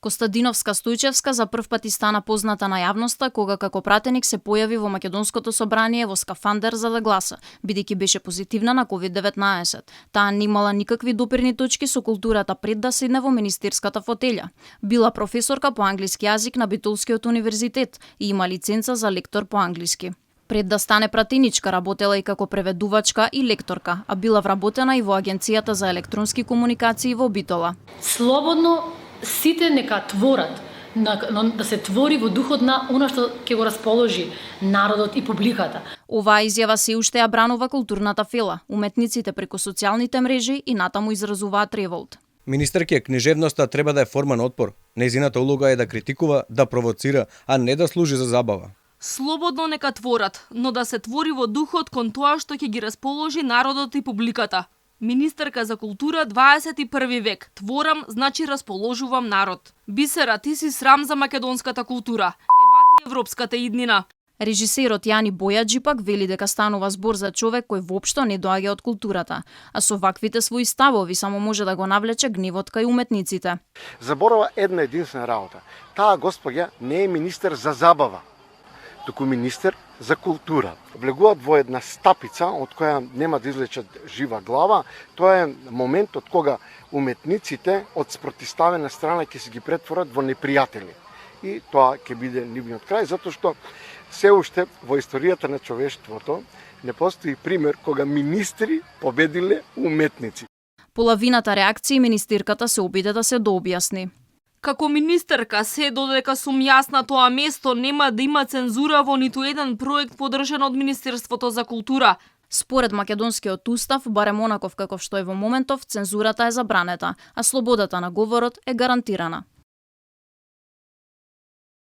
Костадиновска Стојчевска за прв пат и стана позната на јавноста кога како пратеник се појави во Македонското собрание во скафандер за да гласа, бидејќи беше позитивна на COVID-19. Таа немала никакви допирни точки со културата пред да седне во министерската фотелја. Била професорка по англиски јазик на Битолскиот универзитет и има лиценца за лектор по англиски. Пред да стане пратеничка, работела и како преведувачка и лекторка, а била вработена и во Агенцијата за електронски комуникации во Битола. Слободно сите нека творат, да се твори во духот на она што ќе го расположи народот и публиката. Оваа изјава се уште ја бранува културната фела. Уметниците преку социјалните мрежи и натаму изразуваат револт. Министерке, книжевноста треба да е форма на отпор. Нејзината улога е да критикува, да провоцира, а не да служи за забава. Слободно нека творат, но да се твори во духот кон тоа што ќе ги расположи народот и публиката. Министерка за култура 21 век. Творам значи расположувам народ. Бисера, ти си срам за македонската култура. Ебати европската иднина. Режисерот Јани Бојаджи пак вели дека станува збор за човек кој воопшто не доаѓа од културата, а со ваквите своји ставови само може да го навлече гневот кај уметниците. Заборава една единствена работа. Таа госпоѓа не е министер за забава, туку министер за култура. Влегуваат во една стапица од која нема да излечат жива глава. Тоа е моментот кога уметниците од спротивставена страна ќе се ги претворат во непријатели. И тоа ќе биде нивниот крај, затоа што се уште во историјата на човештвото не постои пример кога министри победиле уметници. Половината реакции министерката се обиде да се дообјасни. Како министерка, се додека сум јас на тоа место, нема да има цензура во ниту еден проект подржан од Министерството за култура. Според македонскиот устав, барем онаков каков што е во моментов, цензурата е забранета, а слободата на говорот е гарантирана.